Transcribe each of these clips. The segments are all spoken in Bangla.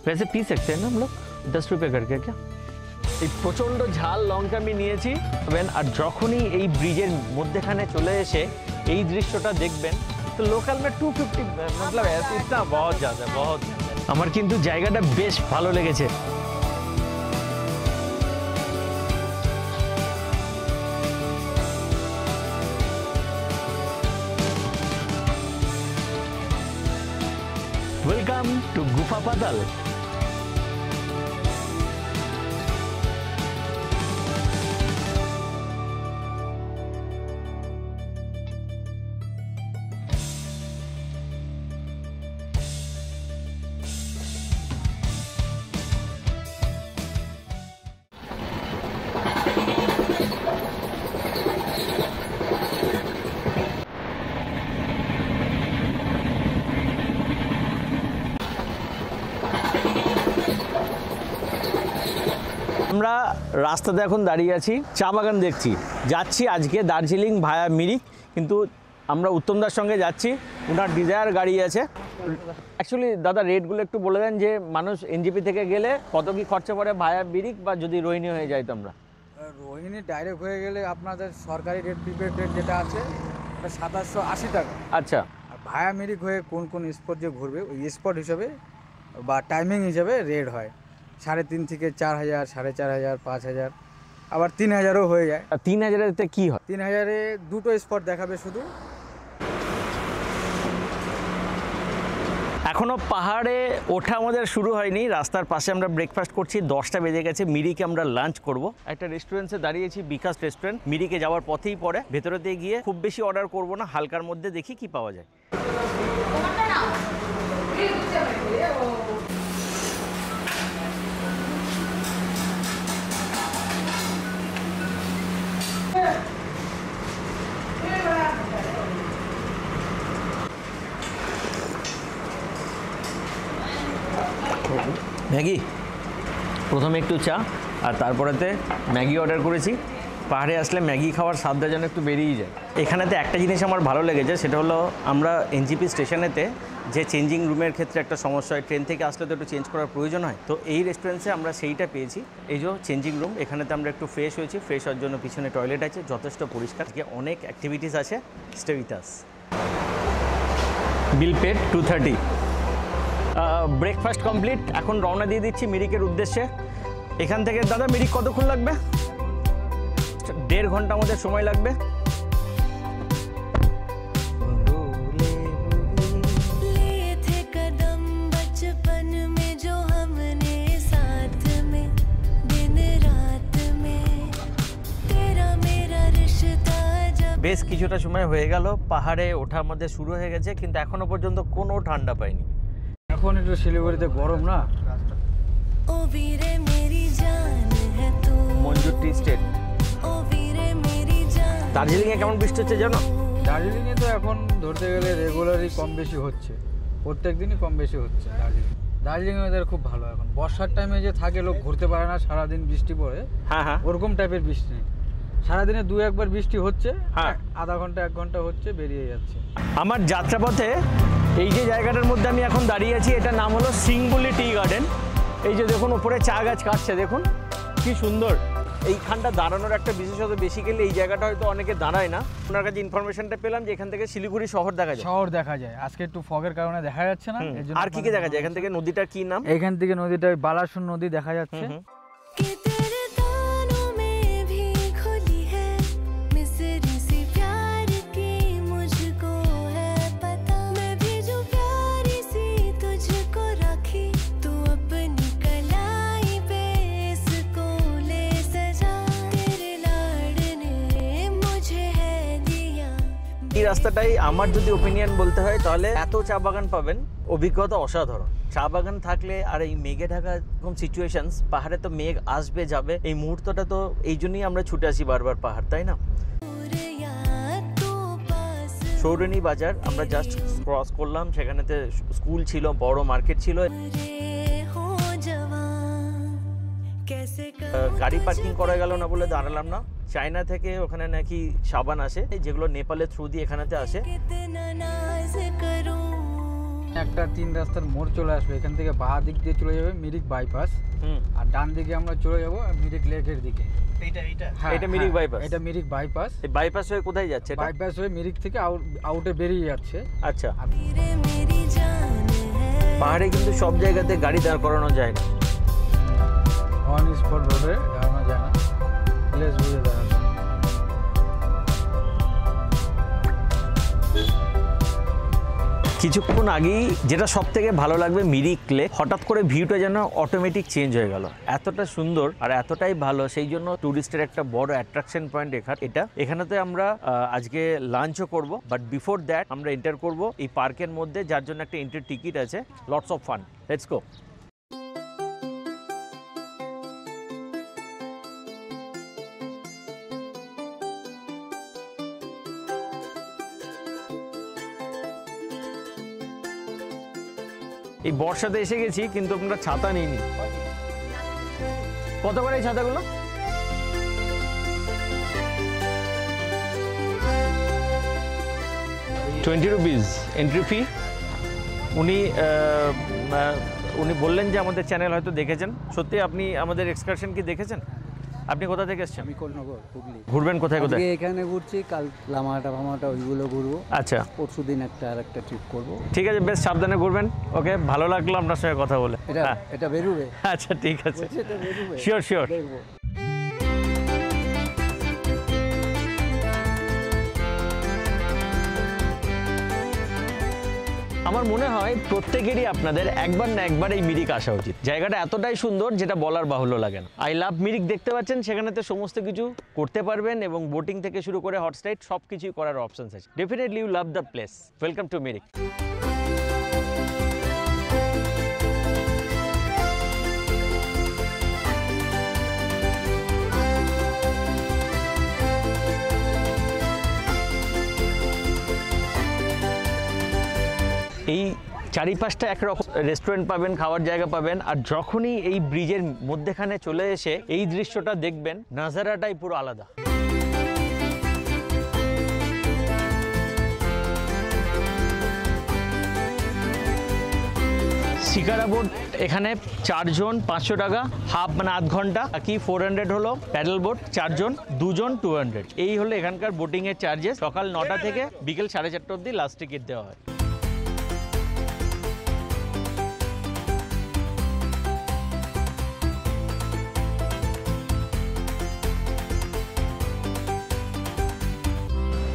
वैसे पी सकते हैं ना हम लोग 10 रुपये करके क्या? এই প্রচণ্ড ঝাল লঙ্কা আমি নিয়েছি। আর যখনই এই ব্রিজের মধ্যেখানে চলে এসে এই দৃশ্যটা দেখবেন তো লোকাল মে 250 मतलब इतना बहुत ज़्यादा बहुत। আমার কিন্তু জায়গাটা বেশ ভালো লেগেছে। ওয়েলকাম টু গুফা পাতাল। আমরা রাস্তাতে এখন দাঁড়িয়ে আছি, চা বাগান দেখছি, যাচ্ছি আজকে দার্জিলিং ভায়া মিরিক। কিন্তু আমরা উত্তমদার সঙ্গে যাচ্ছি, ওনার ডিজায়ার গাড়ি আছে। অ্যাকচুয়ালি দাদা রেটগুলো একটু বলে দেন যে মানুষ এনজিপি থেকে গেলে কত কি খরচা পড়ে ভায়া মিরিক, বা যদি রোহিণী হয়ে যায় তো আমরা রোহিণী ডাইরেক্ট হয়ে গেলে আপনাদের সরকারি রেট প্রিপেড রেট যেটা আছে 2780 টাকা। আচ্ছা, আর ভায়া মিরিক হয়ে কোন কোন স্পট যে ঘুরবে ওই স্পট হিসাবে বা টাইমিং হিসাবে রেট হয় 3.5 থেকে 4000, 4500, 5000, আবার 3000ও হয়ে যায়। 3000-এতে কী হয়? 3000-এ দুটো স্পট দেখাবে শুধু। এখনও পাহাড়ে ওঠা আমাদের শুরু হয়নি, রাস্তার পাশে আমরা ব্রেকফাস্ট করছি। 10টা বেজে গেছে, মিরিকে আমরা লাঞ্চ করব। একটা রেস্টুরেন্টে দাঁড়িয়েছি, বিকাশ রেস্টুরেন্ট, মিরিকে যাওয়ার পথেই পড়ে। ভেতরে দিয়ে গিয়ে খুব বেশি অর্ডার করব না, হালকার মধ্যে দেখি কি পাওয়া যায়। ম্যাগি প্রথমে একটু চা, আর তারপরেতে ম্যাগি অর্ডার করেছি। পাহাড়ে আসলে ম্যাগি খাওয়ার স্বাদটা যেন একটু বেরিয়ে যায়। এখানেতে একটা জিনিস আমার ভালো লেগেছে, সেটা হলো আমরা এনজিপি স্টেশনেতে যে চেঞ্জিং রুমের ক্ষেত্রে একটা সমস্যা হয়, ট্রেন থেকে আসলে তো একটু চেঞ্জ করার প্রয়োজন হয়, তো এই রেস্টুরেন্টসে আমরা সেইটা পেয়েছি। এই যে চেঞ্জিং রুম, এখানেতে আমরা একটু ফ্রেশ হয়েছি। ফ্রেশ হওয়ার জন্য পিছনে টয়লেট আছে, যথেষ্ট পরিষ্কার, অনেক অ্যাক্টিভিটিস আছে। Stay with us. Bill paid 230। Breakfast complete, এখন রওনা দিয়ে দিচ্ছি মিরিকের উদ্দেশ্যে। এখান থেকে দাদা মিরিক কতক্ষণ লাগবে? 1.5 ঘন্টা আমাদের সময় লাগবে। বেশ কিছুটা সময় হয়ে গেল, পাহাড়ে ওঠা আমাদের শুরু হয়ে গেছে, কিন্তু এখনো পর্যন্ত কোনো ঠান্ডা পাইনি। এখন একটু শিলিগুড়িতে গরম না। মঞ্জুর টি স্টেট। দার্জিলিংয়ে কেমন বৃষ্টি হচ্ছে জানো? দার্জিলিংয়ে তো এখন ধরতে গেলে রেগুলারই কম বেশি হচ্ছে, প্রত্যেক দিনই কম বেশি হচ্ছে। দার্জিলিং ওয়েদার খুব ভালো। এখন বর্ষার টাইমে যে থাকে লোক ঘুরতে পারে না, সারাদিন বৃষ্টি পড়ে, হ্যাঁ ওরকম টাইপের বৃষ্টি নেই। সারাদিনে 2-1 বৃষ্টি হচ্ছে, হ্যাঁ আধা ঘন্টা 1 ঘন্টা হচ্ছে, বেরিয়ে যাচ্ছে। আমার যাত্রাপথে এই যে জায়গাটার মধ্যে আমি এখন দাঁড়িয়ে আছি, এটার নাম হলো সিংবুলি টি গার্ডেন। এই যে দেখুন উপরে চা গাছ কাটছে, দেখুন কি সুন্দর। এইখানটা দাঁড়ানোর একটা বিশেষত, বেসিক্যালি এই জায়গাটা হয়তো অনেকে দাঁড়ায় না। আপনার কাছে ইনফরমেশনটা পেলাম যে এখান থেকে শিলিগুড়ি শহর দেখা যায়। শহর দেখা যায়, আজকে একটু ফগের কারণে দেখা যাচ্ছে না। আর কি কি দেখা যায় এখান থেকে? নদীটার কি নাম? এখান থেকে নদীটা বালাসুর নদী দেখা যাচ্ছে। এই রাস্তাটাই আমার যদি ওপিনিয়ন বলতে হয় তাহলে এত চা বাগান পাবেন, অভিজ্ঞতা অসাধারণ। চা বাগান থাকলে আর এই মেঘে ঢাকা এরকম সিচুয়েশনস, পাহাড়ে তো মেঘ আসবে যাবে, এই মুহূর্তটা তো এই জন্যই আমরা ছুটে আসি বারবার পাহাড়, তাই না? সৌরনী বাজার আমরা জাস্ট ক্রস করলাম, সেখানেতে স্কুল ছিল, বড় মার্কেট ছিল। গাড়ি পার্কিং করা গেল না বলে দাঁড়ালাম না। চায়না থেকে ওখানে নাকি সাবান আসে, যেগুলো নেপালের থ্রু দিয়ে এখানেতে আসে। একটা 3 রাস্তার মোড় চলে আসবে, এখান থেকে বাঁ দিক দিয়ে চলে যাবে মিরিক বাইপাস, আর ডান দিকে আমরা চলে যাব মিরিক লেকের দিকে। এটা মিরিক বাইপাস? এটা মিরিক বাইপাস। এই বাইপাস হয়ে কোথায় যাচ্ছে এটা? বাইপাস হয়ে মিরিক থেকে আউটে বেরিয়ে যাচ্ছে। আচ্ছা, পাহাড়ে কিন্তু সব জায়গাতে গাড়ি দাঁড় করানো যায় না, অন স্পট রোডে দাঁড়ানো যায় না, প্লেস বুঝে দাঁড়ানো। কিছুক্ষণ আগেই যেটা সব থেকে ভালো লাগবে মিরিক লেক, হঠাৎ করে ভিউটা যেন অটোমেটিক চেঞ্জ হয়ে গেল। এতটা সুন্দর আর এতটাই ভালো, সেই জন্য ট্যুরিস্টের একটা বড় অ্যাট্রাকশন পয়েন্ট এখানেতে আমরা আজকে লাঞ্চও করব, বাট বিফোর দ্যাট আমরা এন্টার করব এই পার্কের মধ্যে, যার জন্য একটা এন্ট্রি টিকিট আছে। Lots of fun, let's go. এই বর্ষাতে এসে গেছি কিন্তু আমরা ছাতা নিইনি। কত করে এই ছাতাগুলো? 20 রুপিস এন্ট্রি ফি। উনি বললেন যে আমাদের চ্যানেল হয়তো দেখেছেন। সত্যি আপনি আমাদের এক্সকারশন কি দেখেছেন? আপনি কোথা থেকে এসেছেন? আমি কোলনগর, হুগলি। ঘুরবেন কোথায় কোথায়? এখানে ঘুরছি, কাল লামাটা ওইগুলো ঘুরবো। আচ্ছা, পরশুদিন আরেকটা ট্রিপ করব। ঠিক আছে, বেশ সাবধানে ঘুরবেন। ওকে, ভালো লাগলো আপনার সঙ্গে কথা বলে। এটা বেরোবে? আচ্ছা ঠিক আছে, শিওর শিওর। আমার মনে হয় প্রত্যেকেরই আপনাদের একবার না একবার এই মিরিক আসা উচিত। জায়গাটা এতটাই সুন্দর যেটা বলার বাহুল্য লাগে না। আই লাভ মিরিক দেখতে পাচ্ছেন, সেখানেতে সমস্ত কিছু করতে পারবেন এবং বোটিং থেকে শুরু করে হট স্টাইড সব কিছুই করার অপশনস আছে। Definitely you love the place. Welcome to Mirik. এই চারিপাশটা একরকম রেস্টুরেন্ট পাবেন, খাওয়ার জায়গা পাবেন, আর যখনই এই ব্রিজের মধ্যেখানে চলে এসে এই দৃশ্যটা দেখবেন, নাজারাটাই পুরো আলাদা। শিকারা বোট এখানে 4 জন 500 টাকা, হাফ মানে আধ ঘন্টা, কি 400 হলো। প্যাডেল বোট 4 জন 2 জন 200। এই হলো এখানকার বোটিংয়ের চার্জেস। সকাল 9টা থেকে বিকেল 4:30 অবধি লাস্ট টিকিট দেওয়া হয়।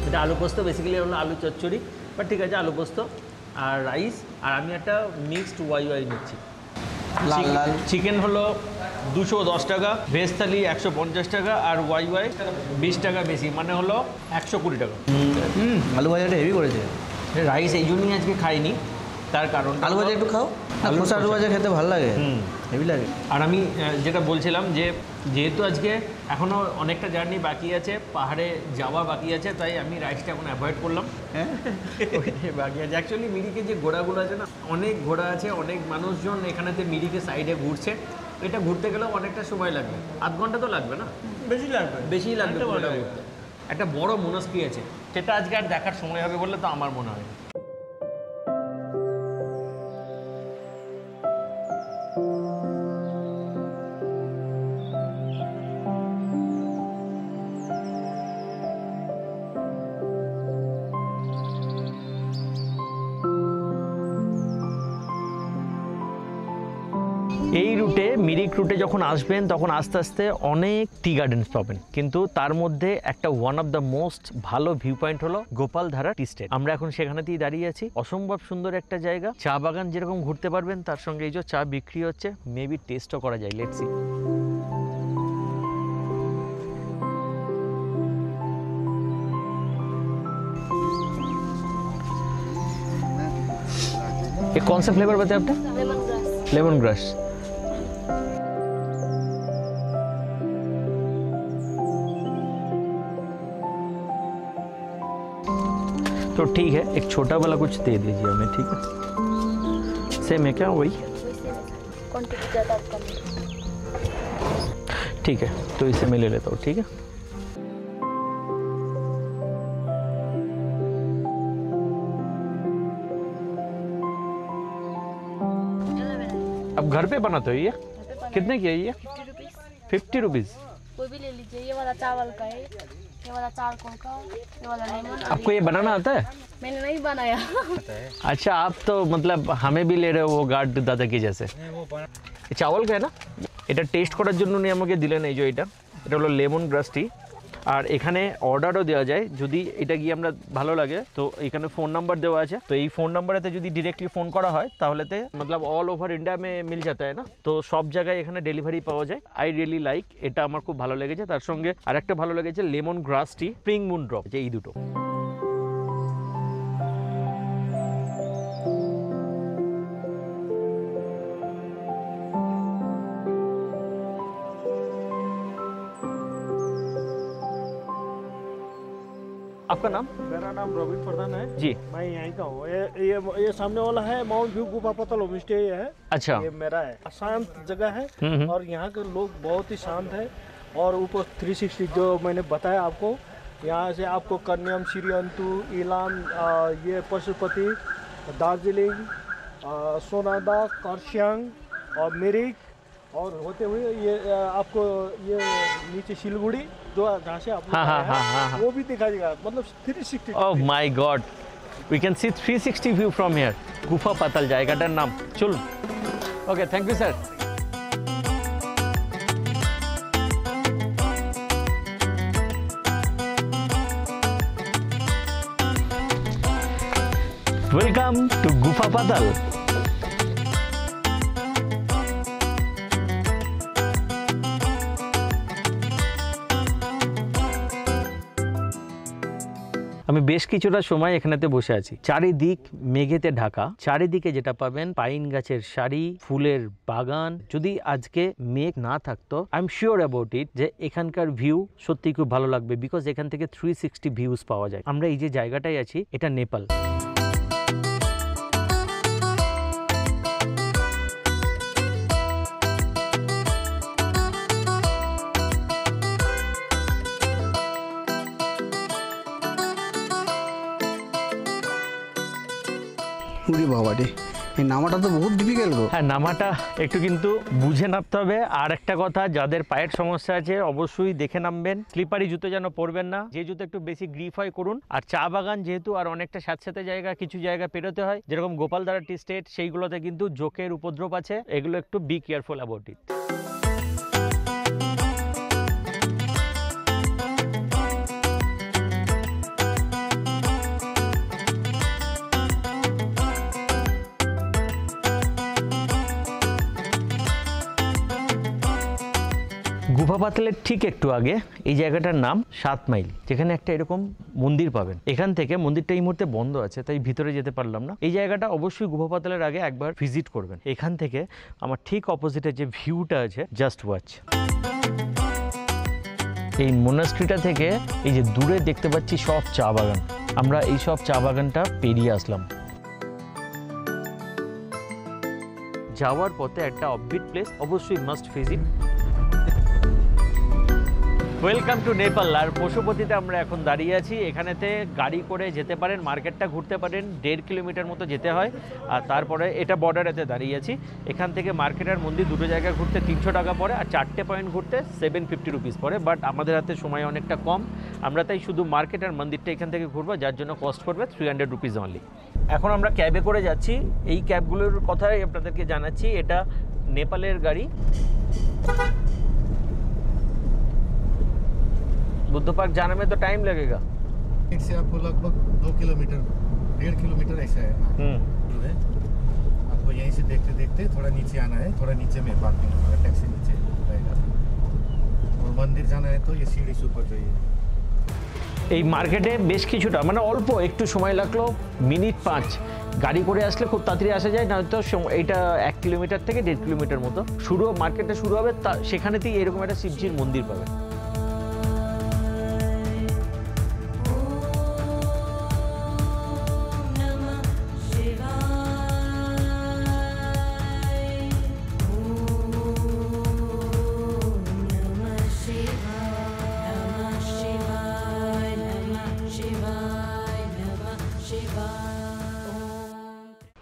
এটা আলু পোস্ত, বেসিক্যালি হলো আলু চচ্চড়ি, বাট ঠিক আছে, আলু পোস্ত আর রাইস। আর আমি একটা মিক্সড ওয়াই নিচ্ছি। লাল লাল চিকেন হলো 210 টাকা, ভেজ থালি 150 টাকা, আর ওয়াই 20 টাকা বেশি, মানে হলো 120 টাকা। আলু ভাজাটা হেভি করেছে। রাইস এই জন্যই আজকে খাইনি, তার কারণ আলু ভাজা একটু খাও। আলু ভাজা খেতে ভালো লাগে, হেভি লাগে। আর আমি যেটা বলছিলাম যে যেহেতু আজকে এখনও অনেকটা জার্নি বাকি আছে, পাহাড়ে যাওয়া বাকি আছে, তাই আমি রাইসটা এখন অ্যাভয়েড করলাম। হ্যাঁ বাকি আছে। অ্যাকচুয়ালি মিরিকে যে ঘোড়াগুলো আছে না, অনেক ঘোড়া আছে, অনেক মানুষজন এখানেতে মিরিকে সাইডে ঘুরছে। এটা ঘুরতে গেলেও অনেকটা সময় লাগবে, আধ ঘন্টা তো লাগবে না, বেশি লাগবে ঘোড়া ঘুরতে। একটা বড় মনস্কি আছে, সেটা আজকে আর দেখার সময় হবে বলে তো আমার মনে হয়। এই রুটে, মিরিক রুটে যখন আসবেন তখন আস্তে আস্তে অনেক টি গার্ডেন্স পাবেন, কিন্তু তার মধ্যে একটা ওয়ান অফ দ্য মোস্ট ভালো ভিউ পয়েন্ট হলো গোপালধারা টি স্টেট। আমরা এখন সেখানেতেই দাঁড়িয়ে আছি। অসম্ভব সুন্দর একটা জায়গা, চা বাগান যেরকম ঘুরতে পারবেন, তার সঙ্গে এই যে চা বিক্রি হচ্ছে, মেবি টেস্টও করা যায়। Let's see. ये कौन सा फ्लेवर बताया आपने? Lemon grass. तो ठीक है, एक छोटा वाला कुछ दे दीजिए हमें, ठीक है? सेम है क्या? वही क्वांटिटी ज़्यादा कम। ठीक है, तो इसे मैं ले लेता हूँ, ठीक है? घर पे बनाते हो ये? कितने की है ये? 50 रुपीज़। 50 रुपीज़। कोई भी ले लीजिए, ये वाला चावल का है, ये वाला चारकोल का, ये वाला लेमन। आपको ये बनाना आता है? मैंने नहीं बनाया। अच्छा, आप तो मतलब हमें भी ले रहे हो वो गार्ड दादा की जैसे। চাওয়াল খায় না, এটা টেস্ট করার জন্য উনি আমাকে দিলেন এই যে এটা হলো লেমন গ্রাস টি। আর এখানে অর্ডারও দেওয়া যায়, যদি এটা গিয়ে আমরা ভালো লাগে তো এখানে ফোন নাম্বার দেওয়া আছে, তো এই ফোন নাম্বারেতে যদি ডিরেক্টলি ফোন করা হয় তাহলেতে मतलब অল ওভার ইন্ডিয়া মে মিল যাতা है ना, তো সব জায়গায় এখানে ডেলিভারি পাওয়া যায়। আই রিয়েলি লাইক, এটা আমার খুব ভালো লেগেছে। তার সঙ্গে আরেকটা ভালো লেগেছে লেমন গ্রাস টি, স্প্রিং মুন ড্রপ, যে এই দুটো। आपका नाम? मेरा नाम रवि प्रधान है जी। मैं यहीं का हूँ। ये सामने वाला है माउंट व्यू गुफा पतल होम स्टे है। अच्छा। ये मेरा है, शांत जगह है और यहाँ के लोग बहुत ही शांत है। और ऊपर 360 जो मैंने बताया आपको, यहाँ से आपको कन्याम, श्रीअंतु, इलाम, ये पशुपति, दार्जिलिंग, सोनादा, करसियांग और मिरिक और होते हुए ये आपको ये नीचे सिलगुड़ी जो जहाँ से आप हाँ। वो भी दिखा देगा, मतलब 360। Oh my God, we can see 360 view from here. গুফা পাতাল জায়গাটার নাম। চলুন। Okay, thank you sir. Welcome to Gufa Patal. আমি বেশ কিছুটা সময় এখানেতে বসে আছি, চারিদিক মেঘেতে ঢাকা, চারিদিকে যেটা পাবেন পাইন গাছের সারি, ফুলের বাগান। যদি আজকে মেঘ না থাকতো, I am sure about it যে এখানকার ভিউ সত্যি খুব ভালো লাগবে, বিকজ এখান থেকে 360 ভিউজ পাওয়া যায়। আমরা এই যে জায়গাটায় আছি, এটা নেপাল। বাবা রে, এই নামাটা তো বহুত ডিফিকাল্ট গো। হ্যাঁ, নামাটা একটু কিন্তু বুঝে নামতে হবে। আর একটা কথা, যাদের পায়ের সমস্যা আছে অবশ্যই দেখে নামবেন, স্লিপারি জুতো যেন পরবেন না, যে জুতো একটু বেশি গ্রিপ হয় করুন। আর চা বাগান যেহেতু আর অনেকটা স্যাঁতস্যাঁতে জায়গা, কিছু জায়গা পেরোতে হয়, যেরকম গোপালধারা টি স্টেট, সেইগুলোতে কিন্তু জোকের উপদ্রব আছে, এগুলো একটু বি কেয়ারফুল অ্যাবাউট ইট। গুফা পাতালের ঠিক একটু আগে এই জায়গাটার নাম 7 মাইল, যেখানে একটা এরকম মন্দির পাবেন। এখান থেকে মন্দিরটা এই মুহূর্তে বন্ধ আছে, তাই ভিতরে যেতে পারলাম না। এই জায়গাটা অবশ্যই গুফা পাতালের আগে একবার ভিজিট করবেন। এখান থেকে আমার ঠিক অপোজিটে যে ভিউটা আছে, জাস্ট ওয়াচ। এই মোনাস্ট্রিটা থেকে এই যে দূরে দেখতে পাচ্ছি সব চা বাগান, আমরা এই সব চা বাগানটা পেরিয়ে আসলাম। যাওয়ার পথে একটা অফবিট প্লেস অবশ্যই must visit. Welcome to Nepal. আর পশুপতিতে আমরা এখন দাঁড়িয়ে আছি। এখানেতে গাড়ি করে যেতে পারেন, মার্কেটটা ঘুরতে পারেন, 1.5 কিলোমিটার মতো যেতে হয়। আর তারপরে এটা বর্ডারেতে দাঁড়িয়ে আছি। এখান থেকে মার্কেট আর মন্দির দুটো জায়গা ঘুরতে 300 টাকা পড়ে, আর 4টে পয়েন্ট ঘুরতে 750 রুপিস পড়ে। বাট আমাদের হাতে সময় অনেকটা কম, আমরা তাই শুধু মার্কেট আর মন্দিরটা এখান থেকে ঘুরবো, যার জন্য কস্ট পড়বে 300 রুপিস অনলি। এখন আমরা ক্যাবে করে যাচ্ছি। এই ক্যাবগুলোর কথাই আপনাদেরকে জানাচ্ছি, এটা নেপালের গাড়ি। बुद्ध पार्क जाने में तो टाइम लगेगा। से आपको लगभग 2 किलोमीटर 1.5 किलोमीटर ऐसा है। आपको यहीं से देखते देखते थोड़ा नीचे आना है, थोड़ा नीचे में पार्किंग हमारा टैक्सी नीचे रहेगा। और मंदिर जाना है तो ये सीढ़ी से ऊपर जाइए। এই মার্কেটে বেশ কিছুটা, মানে অল্প একটু সময় লাগলো, মিনিট 5। গাড়ি করে আসলে খুব তাড়াতাড়ি আসা যায়, নয়তো এইটা 1 কিলোমিটার থেকে 1.5 কিলোমিটার মতো শুরু, মার্কেটে শুরু হবে, সেখানেতেই এরকম একটা শিবজির মন্দির পাবে।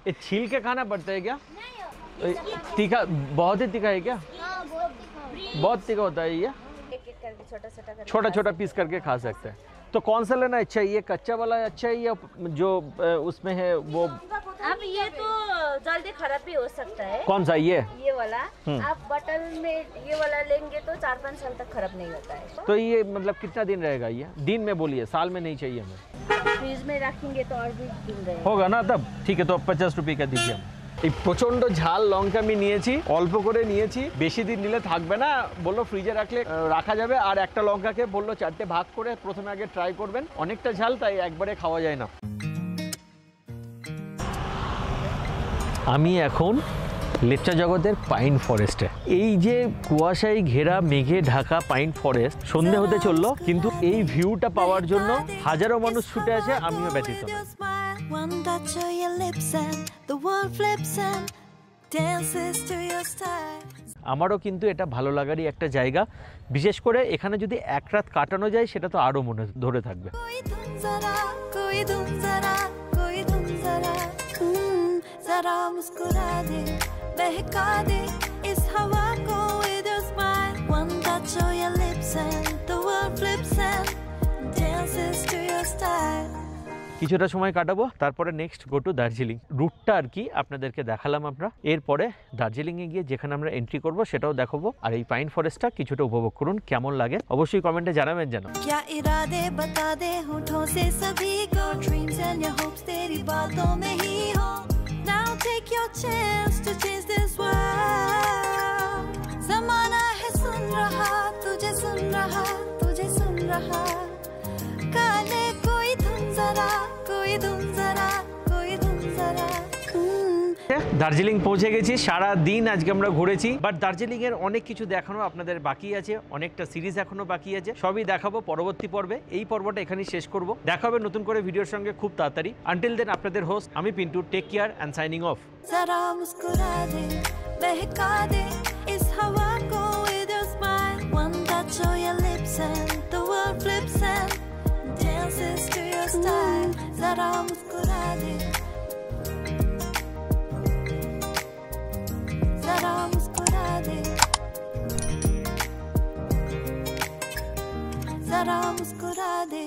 ये छील के खाना पड़ता है क्या? तीखा बहुत ही तीखा है क्या? हाँ बहुत तीखा। बहुत तीखा होता है ये? एक एक करके छोटा छोटा करके छोटा छोटा पीस करके खा सकते हैं। तो कौन सा लेना अच्छा है, ये कच्चा वाला अच्छा है या जो उसमें है वो? अब ये तो जल्दी खराब भी हो सकता है। कौन सा ये? ये वाला आप बटन में ये वाला लेंगे तो 4-5 साल तक खराब नहीं होता है। तो ये मतलब कितना दिन रहेगा ये? दिन में बोलिए, साल में नहीं चाहिए हमें। फ्रीज में रखेंगे तो और भी दिन रहेगा। होगा ना तब? ठीक है, तो 50 रुपये का दीजिए। এই প্রচন্ড ঝাল লঙ্কা আমি নিয়েছি, অল্প করে নিয়েছি, বেশি দিন নিলে থাকবে না, বললো ফ্রিজে রাখলে রাখা যাবে। আর একটা লঙ্কাকে বললো 4টে ভাগ করে প্রথমে আগে ট্রাই করবেন, অনেকটা ঝাল তাই একবারে খাওয়া যায় না। আমি এখন লেপচা জগতের পাইন ফরেস্টে। এই যে কুয়াশায় ঘেরা মেঘে ঢাকা পাইন ফরেস্ট, সন্ধে হতে চললো, কিন্তু এই ভিউটা পাওয়ার জন্য হাজারো মানুষ ছুটে আসে, আমিও ব্যতীত না। One touch of your lips and the world flips and dances to your style. আমারও কিন্তু এটা ভালো লাগারই একটা জায়গা, বিশেষ করে এখানে যদি এক রাত কাটানো যায় সেটা তো আরো মনে ধরে থাকবে। कोई धुन जरा कोई धुन जरा कोई धुन जरा जरा मुस्कुरा दे बहका दे इस हवा को with your smile. One touch of your lips and the world flips and dances to your style. কিছুটা সময় কাটাবো, তারপরে নেক্সট গো টু দার্জিলিং। রুটটা আর কি আপনাদেরকে দেখালাম আমরা, এরপরে দার্জিলিংয়ে গিয়ে যেখানে আমরা এন্ট্রি করব সেটাও দেখাবো। আর এই পাইন ফরেস্টটা কিছুটা উপভোগ করুন, কেমন লাগে অবশ্যই কমেন্টে জানাবেন যেন। क्या इरादे बता दे होठों से सभी को, dreams and your hopes तेरी बातों में ही हो. Now take your chance to change this world. ज़माना है सुन रहा, तुझे सुन रहा, तुझे सुन रहा. काले कोई धुन जरा कोई धुन जरा कोई धुन जरा. দার্জিলিং পৌঁছে গেছি, সারা দিন আজকে আমরা ঘুরেছি, বাট দার্জিলিং এর অনেক কিছু দেখানো আপনাদের বাকি আছে, অনেকটা সিরিজ এখনো বাকি আছে, সবই দেখাবো পরবর্তী পর্বে। এই পর্বটা এখানেই শেষ করব, দেখা হবে নতুন করে ভিডিওর সঙ্গে খুব তাড়াতাড়ি। আনটিল দেন আপনাদের হোস্ট আমি Pintu, take care and signing off. जरा मुस्कुरा दे बहका दे इस हवा को with your smile. One touch of your lips and the world flips and dances to your style. जरा मुस्कुरा दे जरा मुस्कुरा दे जरा मुस्कुरा दे.